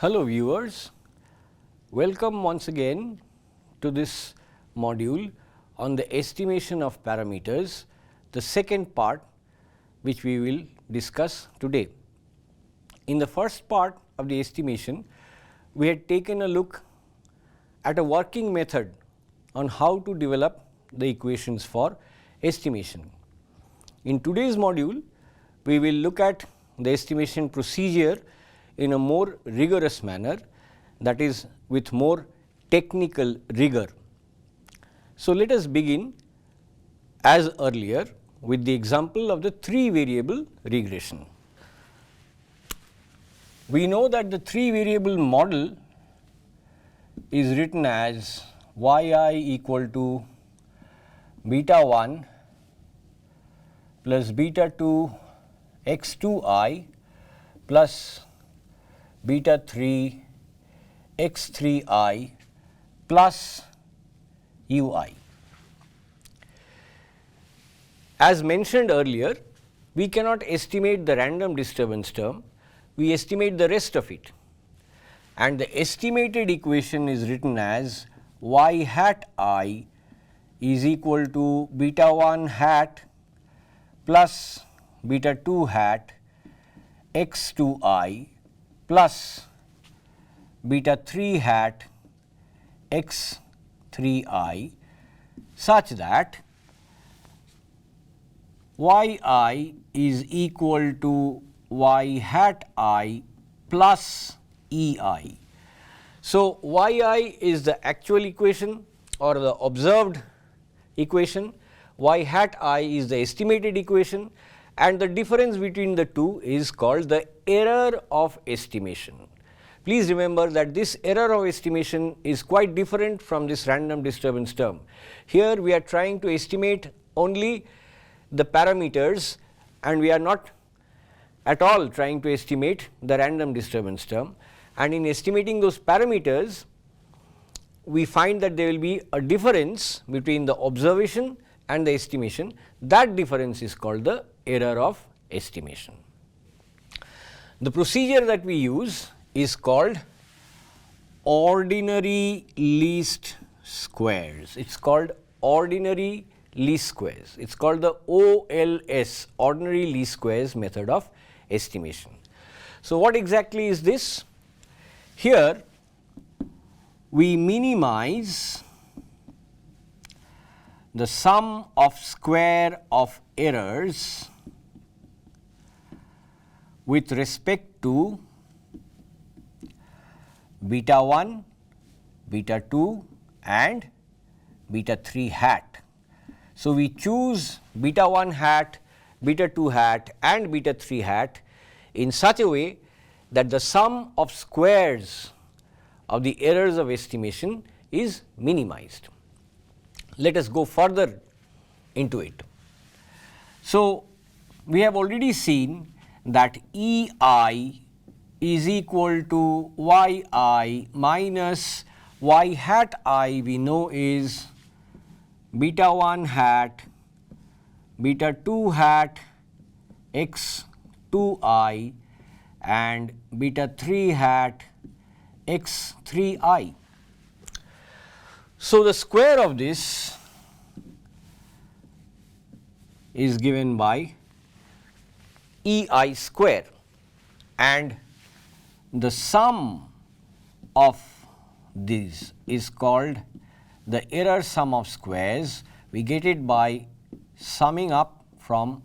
Hello viewers, welcome once again to this module on the estimation of parameters, the second part which we will discuss today. In the first part of the estimation, we had taken a look at a working method on how to develop the equations for estimation. In today's module, we will look at the estimation procedure in a more rigorous manner, that is with more technical rigor. So, let us begin as earlier with the example of the 3 variable regression. We know that the 3 variable model is written as yi equal to beta 1 plus beta 2 x 2 I plus beta 3 x 3 I plus u I. As mentioned earlier, we cannot estimate the random disturbance term, we estimate the rest of it, and the estimated equation is written as y hat I is equal to beta 1 hat plus beta 2 hat x 2 I plus beta 3 hat x 3 I, such that y I is equal to y hat I plus E I. So, y I is the actual equation or the observed equation, y hat I is the estimated equation, and the difference between the two is called the error of estimation. Please remember that this error of estimation is quite different from this random disturbance term. Here we are trying to estimate only the parameters and we are not at all trying to estimate the random disturbance term, and in estimating those parameters we find that there will be a difference between the observation and the estimation. That difference is called the error of estimation. The procedure that we use is called ordinary least squares. It is called ordinary least squares. It is called the OLS, ordinary least squares method of estimation. So, what exactly is this? Here we minimize the sum of square of errors with respect to beta 1, beta 2 and beta 3 hat. So, we choose beta 1 hat, beta 2 hat and beta 3 hat in such a way that the sum of squares of the errors of estimation is minimized. Let us go further into it. So, we have already seen that E I is equal to y I minus y hat I we know is beta 1 hat, beta 2 hat x 2 I and beta 3 hat x 3 I. So, the square of this is given by E I square, and the sum of these is called the error sum of squares. We get it by summing up from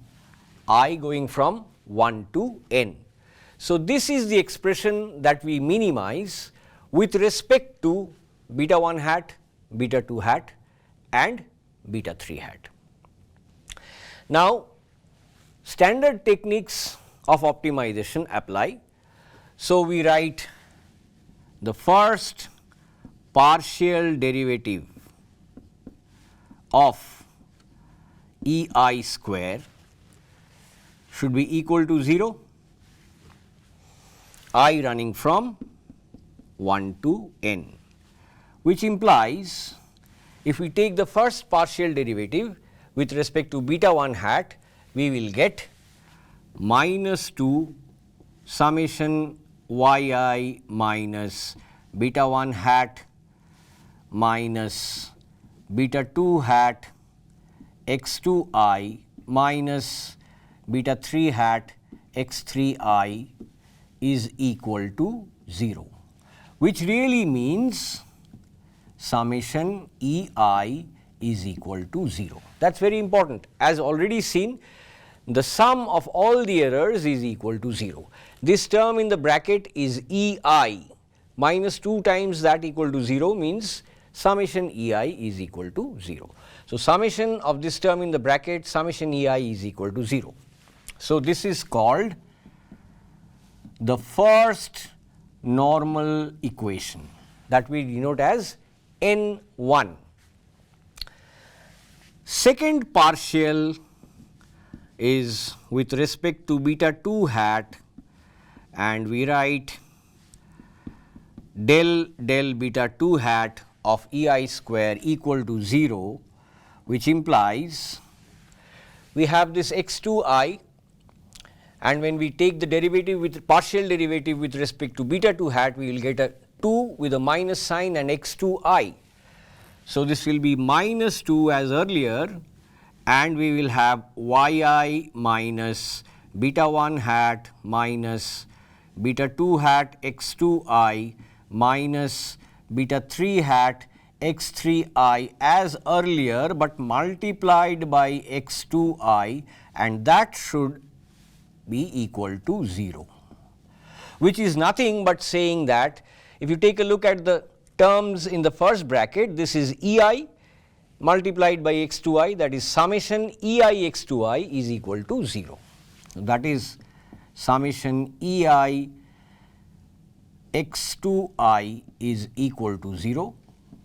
I going from 1 to n. So, this is the expression that we minimize with respect to beta 1 hat, beta 2 hat and beta 3 hat. Now, standard techniques of optimization apply. So, we write the first partial derivative of E I square should be equal to 0, I running from 1 to n, which implies if we take the first partial derivative with respect to beta 1 hat, we will get minus 2 summation yi minus beta 1 hat minus beta 2 hat x 2 I minus beta 3 hat x 3 I is equal to 0, which really means summation E I is equal to 0. That is very important. As already seen, the sum of all the errors is equal to 0. This term in the bracket is E I minus 2 times that equal to 0 means summation E I is equal to 0. So, summation of this term in the bracket summation E I is equal to 0. So, this is called the first normal equation that we denote as N1. Second partial is with respect to beta 2 hat, and we write del beta 2 hat of E I square equal to 0, which implies we have this x 2 I, and when we take the derivative with partial derivative with respect to beta 2 hat, we will get a 2 with a minus sign and x 2 I. So, this will be minus 2 as earlier, and we will have yi minus beta 1 hat minus beta 2 hat x 2 I minus beta 3 hat x 3 I as earlier, but multiplied by x 2 I, and that should be equal to 0, which is nothing but saying that if you take a look at the terms in the first bracket, this is E I multiplied by x 2 I, that is summation E I x 2 I is equal to 0. So, that is summation E I x 2 I is equal to 0,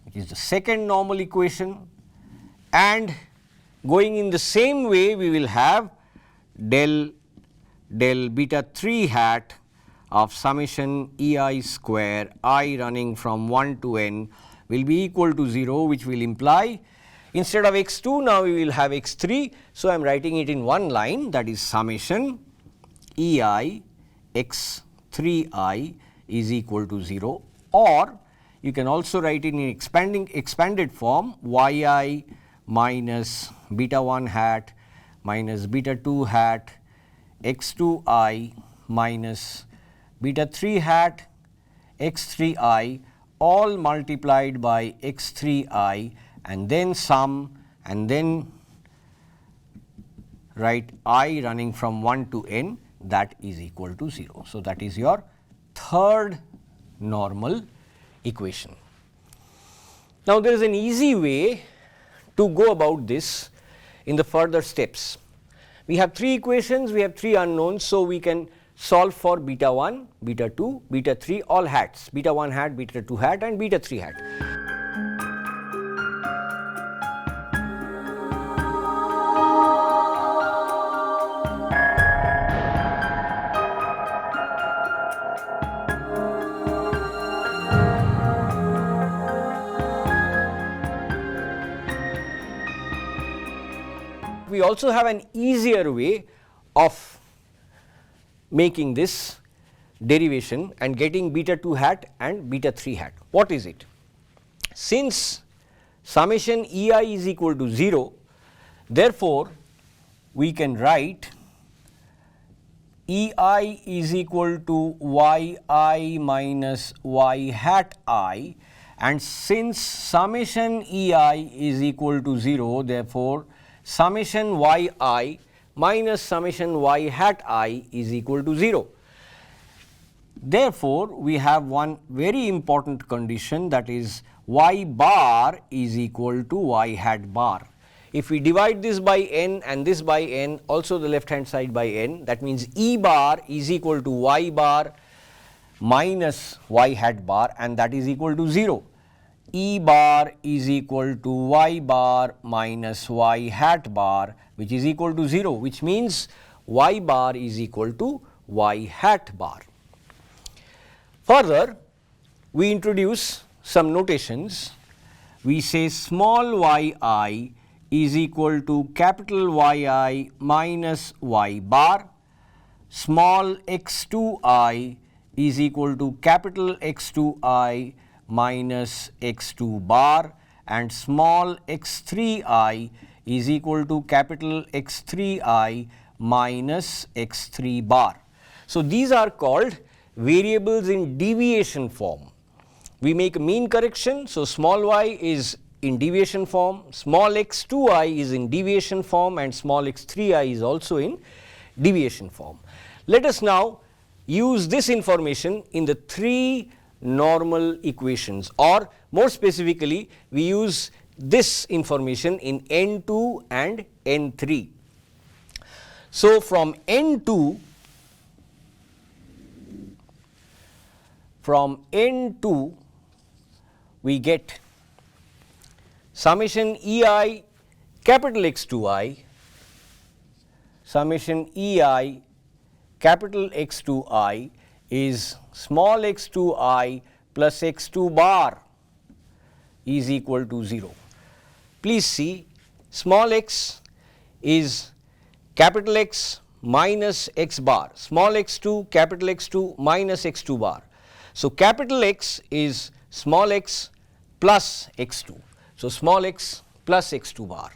which is the second normal equation, and going in the same way we will have del beta 3 hat of summation E I square I running from 1 to n will be equal to 0, which will imply instead of x 2 now we will have x 3. So, I am writing it in one line, that is summation E I x 3 I is equal to 0, or you can also write it in expanded form yi minus beta 1 hat minus beta 2 hat x 2 I minus beta 3 hat x 3 I all multiplied by x 3 I, and then sum, and then write I running from 1 to n, that is equal to 0. So, that is your third normal equation. Now, there is an easy way to go about this in the further steps. We have 3 equations, we have 3 unknowns. So, we can solve for beta 1, beta 2, beta 3 all hats, beta 1 hat, beta 2 hat and beta 3 hat. We also have an easier way of making this derivation and getting beta 2 hat and beta 3 hat. What is it? Since summation E I is equal to 0, therefore, we can write E I is equal to y I minus y hat I, and since summation E I is equal to 0, therefore, summation y I minus summation y hat I is equal to 0. Therefore, we have one very important condition, that is y bar is equal to y hat bar. If we divide this by n and this by n, also the left hand side by n, that means E bar is equal to y bar minus y hat bar, and that is equal to 0. E bar is equal to y bar minus y hat bar, which is equal to 0, which means y bar is equal to y hat bar. Further, we introduce some notations. We say small y I is equal to capital Y I minus y bar, small x 2 I is equal to capital X2I minus X2 bar, and small x3I is equal to capital X3I minus X3 bar. So, these are called variables in deviation form. We make a mean correction. So, small y is in deviation form, small x2I is in deviation form, and small x3I is also in deviation form. Let us now use this information in the three normal equations, or more specifically we use this information in N2 and N3. So, from N2 we get summation EI capital X2I, summation EI capital X2I is small x2I plus x2 bar is equal to 0. Please see, small x is capital X minus x bar, small x2 capital X2 minus x2 bar. So, capital X is small x plus x2. So, small x plus x2 bar,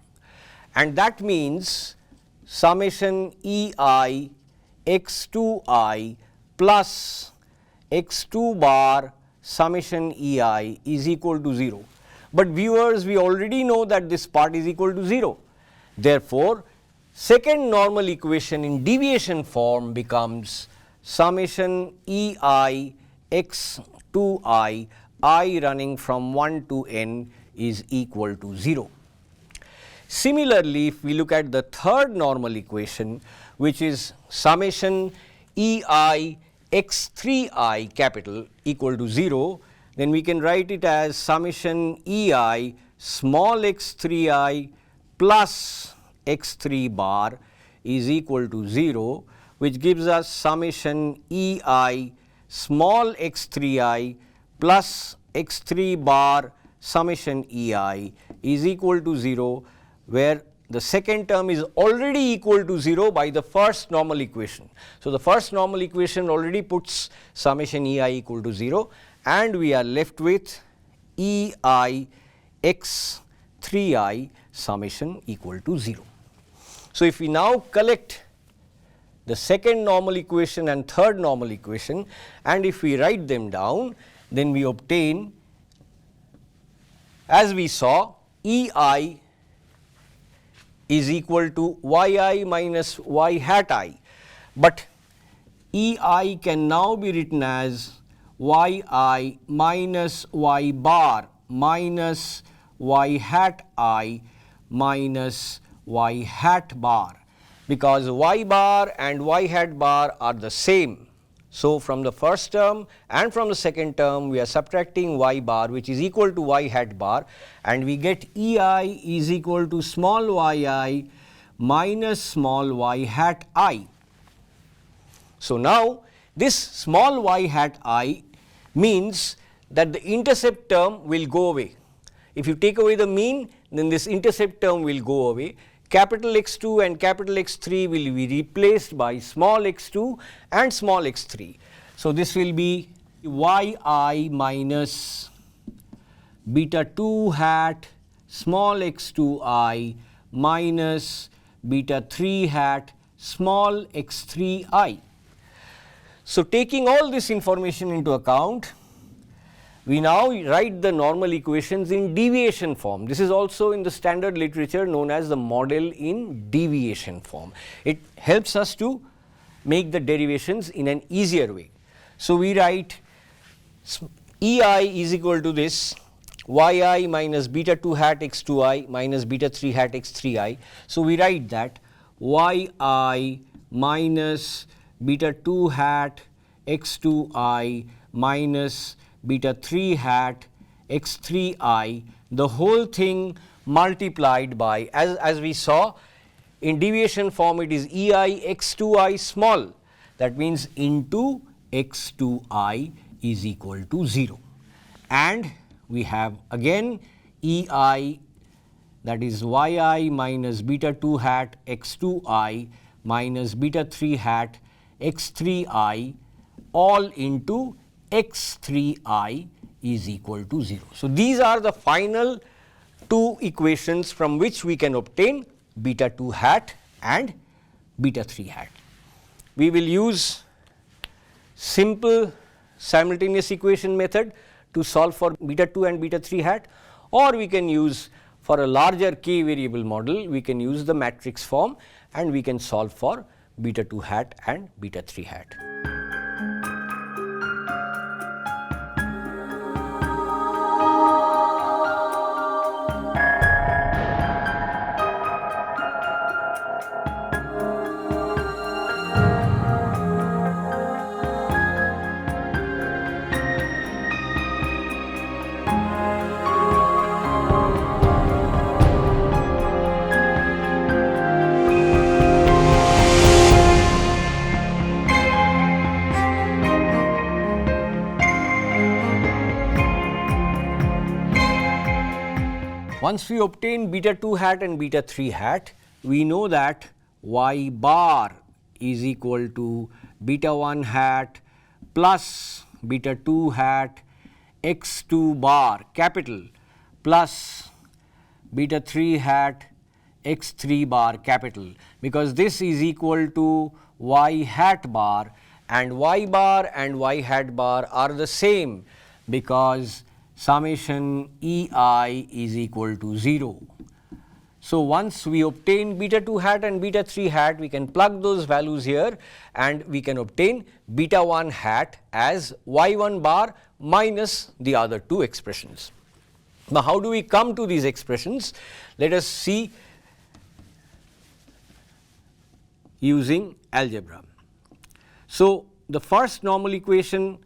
and that means summation EI x2I plus x2 bar summation EI is equal to 0. But viewers, we already know that this part is equal to 0. Therefore, second normal equation in deviation form becomes summation EI x2I, I running from 1 to n is equal to 0. Similarly, if we look at the third normal equation, which is summation EI x3I capital equal to 0, then we can write it as summation EI small x3I plus x3 bar is equal to 0, which gives us summation EI small x3I plus x3 bar summation EI is equal to 0, where the second term is already equal to 0 by the first normal equation. So, the first normal equation already puts summation EI equal to 0, and we are left with EI x3I summation equal to 0. So, if we now collect the second normal equation and third normal equation, and if we write them down, then we obtain, as we saw, EI is equal to yi minus y hat I, but EI can now be written as yi minus y bar minus y hat I minus y hat bar, because y bar and y hat bar are the same. So, from the first term and from the second term we are subtracting y bar, which is equal to y hat bar, and we get EI is equal to small yi minus small y hat I. So, now this small y hat I means that the intercept term will go away. If you take away the mean, then this intercept term will go away. Capital X2 and capital X3 will be replaced by small x2 and small x3. So, this will be yi minus beta 2 hat small x2I minus beta 3 hat small x3I. So, taking all this information into account, we now write the normal equations in deviation form. This is also in the standard literature known as the model in deviation form. It helps us to make the derivations in an easier way. So, we write EI is equal to this yi minus beta 2 hat x2I minus beta 3 hat x3I. So, we write that yi minus beta 2 hat x2I minus beta 3 hat x3I, the whole thing multiplied by, as we saw in deviation form, it is EI x2I small, that means into x2I is equal to 0, and we have again EI, that is yi minus beta 2 hat x2I minus beta 3 hat x3I all into x3I is equal to 0. So, these are the final two equations from which we can obtain beta 2 hat and beta 3 hat. We will use simple simultaneous equation method to solve for beta 2 and beta 3 hat, or we can use for a larger k variable model, we can use the matrix form and we can solve for beta 2 hat and beta 3 hat. Once we obtain beta 2 hat and beta 3 hat, we know that y bar is equal to beta 1 hat plus beta 2 hat x2 bar capital plus beta 3 hat x3 bar capital, because this is equal to y hat bar, and y bar and y hat bar are the same because summation EI is equal to 0. So, once we obtain beta 2 hat and beta 3 hat, we can plug those values here and we can obtain beta 1 hat as y1 bar minus the other two expressions. Now, how do we come to these expressions? Let us see using algebra. So, the first normal equation,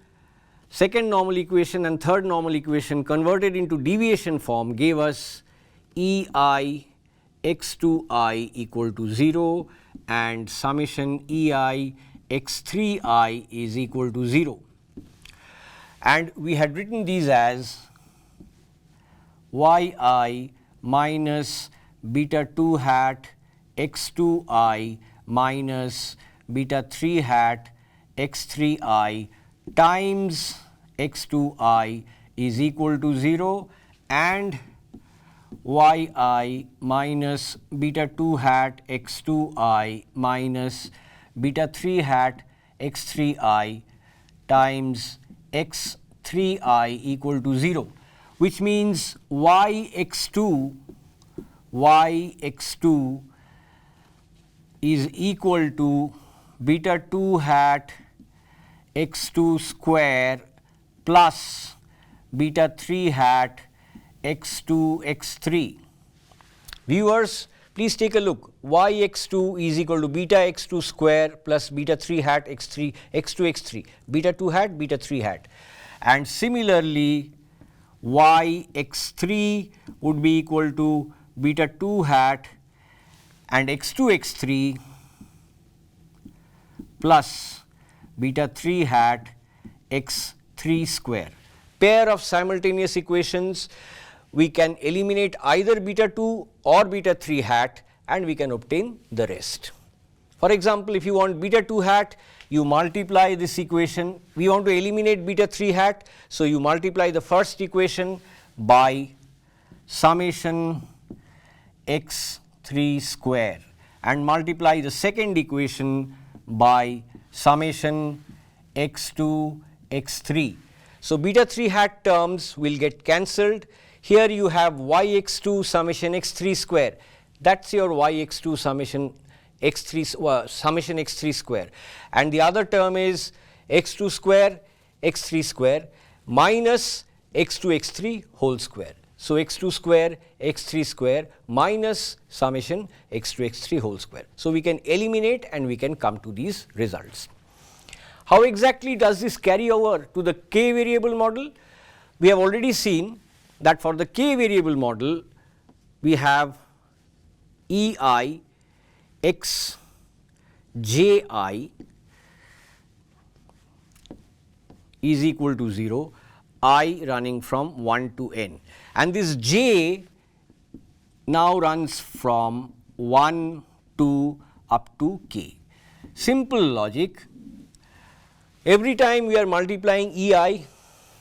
second normal equation and third normal equation converted into deviation form gave us EI x2I equal to 0 and summation EI x3I is equal to 0. And we had written these as yi minus beta 2 hat x2I minus beta 3 hat x3I times x2I is equal to 0 and yi minus beta 2 hat x2I minus beta 3 hat x3I times x3I equal to 0, which means yx2 is equal to beta 2 hat x2 square plus beta 3 hat x2 x3. Viewers, please take a look. Yx2 is equal to beta x2 square plus beta 3 hat x2 x3, beta 2 hat, beta 3 hat. And similarly, yx3 would be equal to beta 2 hat and x2 x3 plus beta 3 hat x3 square. Pair of simultaneous equations, we can eliminate either beta 2 or beta 3 hat and we can obtain the rest. For example, if you want beta 2 hat, you multiply this equation. We want to eliminate beta 3 hat, so you multiply the first equation by summation x3 square and multiply the second equation by summation x2 x3. So, beta 3 hat terms will get cancelled. Here you have yx2 summation x3 square, that is your yx2 summation x3 square, and the other term is x2 square x3 square minus x2 x3 whole square. So, x2 square x3 square minus summation x2 x3 whole square. So, we can eliminate and we can come to these results. How exactly does this carry over to the k variable model? We have already seen that for the k variable model we have EI x j I is equal to 0, I running from 1 to n, and this j now runs from 1 to up to k. Simple logic, every time we are multiplying EI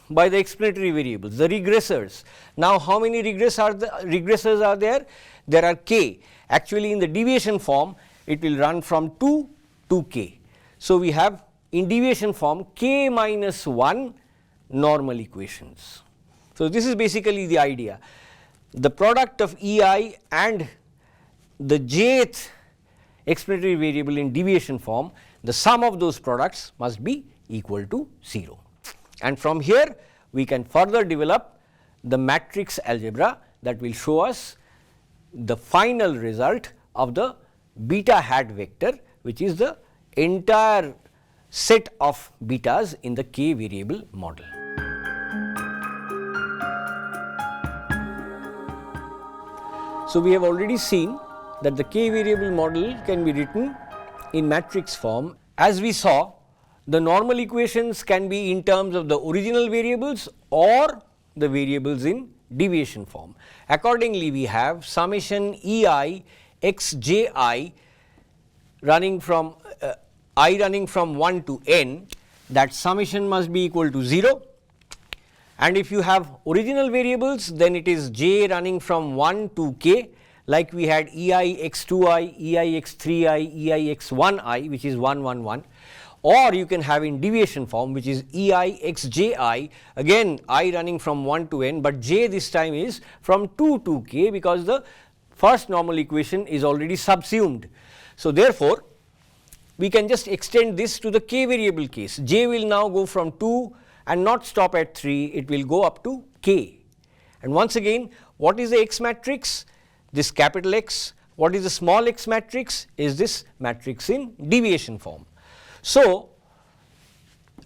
by the explanatory variables, the regressors. Now, how many regressors are there? There are k. Actually, in the deviation form, it will run from 2 to k. So, we have in deviation form k minus 1 normal equations. So, this is basically the idea. The product of EI and the jth explanatory variable in deviation form, the sum of those products must be equal to 0. And from here we can further develop the matrix algebra that will show us the final result of the beta hat vector, which is the entire set of betas in the k variable model. So, we have already seen that the k variable model can be written in matrix form. As we saw, the normal equations can be in terms of the original variables or the variables in deviation form. Accordingly, we have summation EI xji running from I running from 1 to n, that summation must be equal to 0. And if you have original variables, then it is j running from 1 to k, like we had EI x2i, EI x3i, EI x1i, which is 1 1 1. Or you can have in deviation form, which is EI xji, again I running from 1 to n, but j this time is from 2 to k, because the first normal equation is already subsumed. So, therefore, we can just extend this to the k variable case. J will now go from 2 and not stop at 3, it will go up to k. And once again, what is the X matrix? This capital X. What is the small x matrix? Is this matrix in deviation form. So,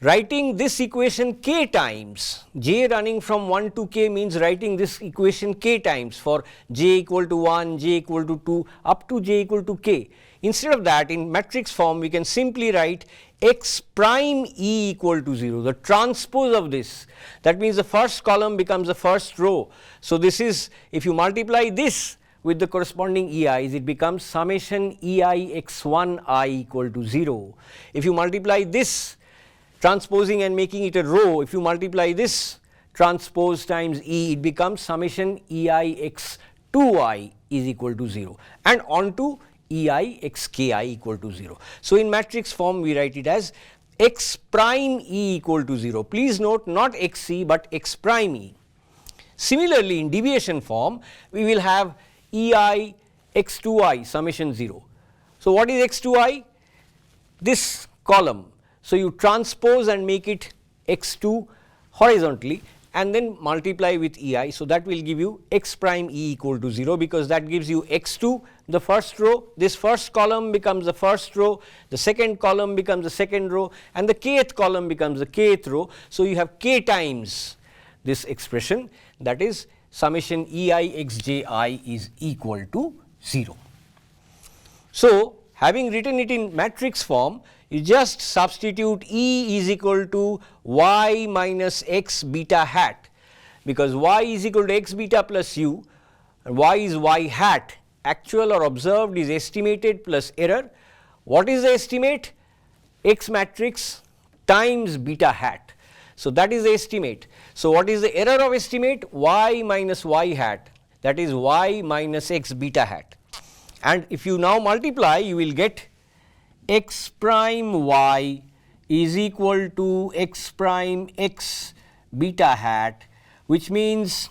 writing this equation k times, j running from 1 to k means writing this equation k times for j equal to 1, j equal to 2 up to j equal to k. Instead of that, in matrix form we can simply write x prime e equal to 0, the transpose of this. That means the first column becomes the first row. So, this is, if you multiply this with the corresponding EIs, it becomes summation EI x1i equal to 0. If you multiply this transposing and making it a row, if you multiply this transpose times E, it becomes summation EI x2i is equal to 0, and on to EI xki equal to 0. So, in matrix form we write it as x prime E equal to 0. Please note, not xc but x prime E. Similarly, in deviation form we will have EI x2i summation 0. So, what is x2i? This column. So, you transpose and make it x2 horizontally and then multiply with EI. So, that will give you x prime E equal to 0, because that gives you x2, the first row, this first column becomes the first row, the second column becomes the second row, and the kth column becomes the kth row. So, you have k times this expression, that is summation EI xji is equal to 0. So, having written it in matrix form, you just substitute E is equal to y minus x beta hat, because y is equal to x beta plus u, and y is y hat, actual or observed is estimated plus error. What is the estimate? X matrix times beta hat. So, that is the estimate. So, what is the error of estimate? Y minus y hat, that is y minus x beta hat. And if you now multiply, you will get x prime y is equal to x prime x beta hat, which means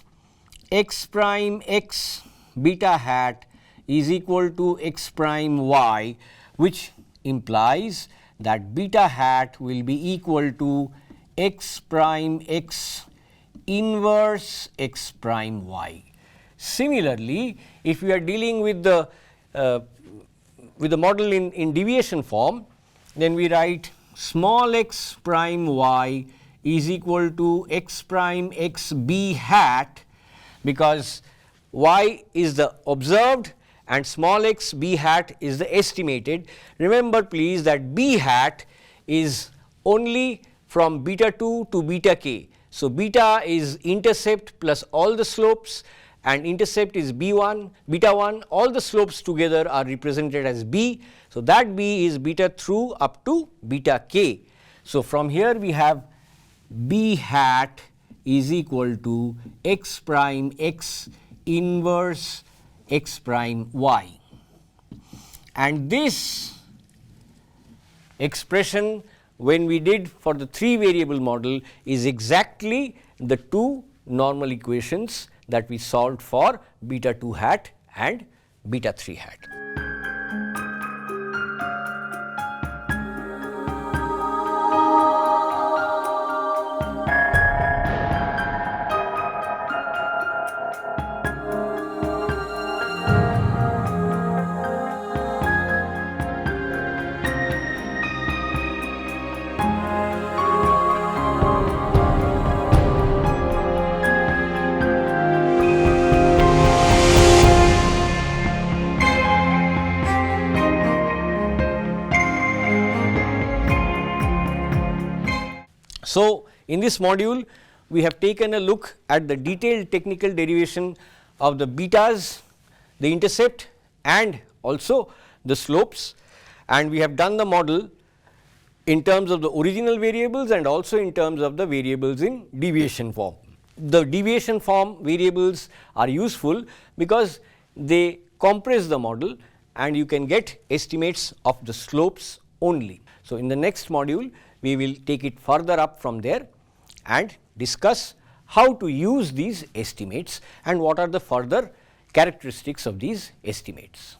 x prime x beta hat is equal to x prime y, which implies that beta hat will be equal to x prime x inverse x prime y. Similarly, if we are dealing with the model in deviation form, then we write small x prime y is equal to x prime x b hat, because y is the observed and small x b hat is the estimated. Remember please that b hat is only from beta 2 to beta k. So, beta is intercept plus all the slopes, and intercept is b1, beta 1, all the slopes together are represented as b. So, that b is beta through up to beta k. So, from here we have b hat is equal to x prime x inverse x prime y, and this expression when we did for the 3 variable model is exactly the 2 normal equations that we solved for beta 2 hat and beta 3 hat. So, in this module we have taken a look at the detailed technical derivation of the betas, the intercept and also the slopes, and we have done the model in terms of the original variables and also in terms of the variables in deviation form. The deviation form variables are useful because they compress the model and you can get estimates of the slopes only. So, in the next module we will take it further up from there and discuss how to use these estimates and what are the further characteristics of these estimates.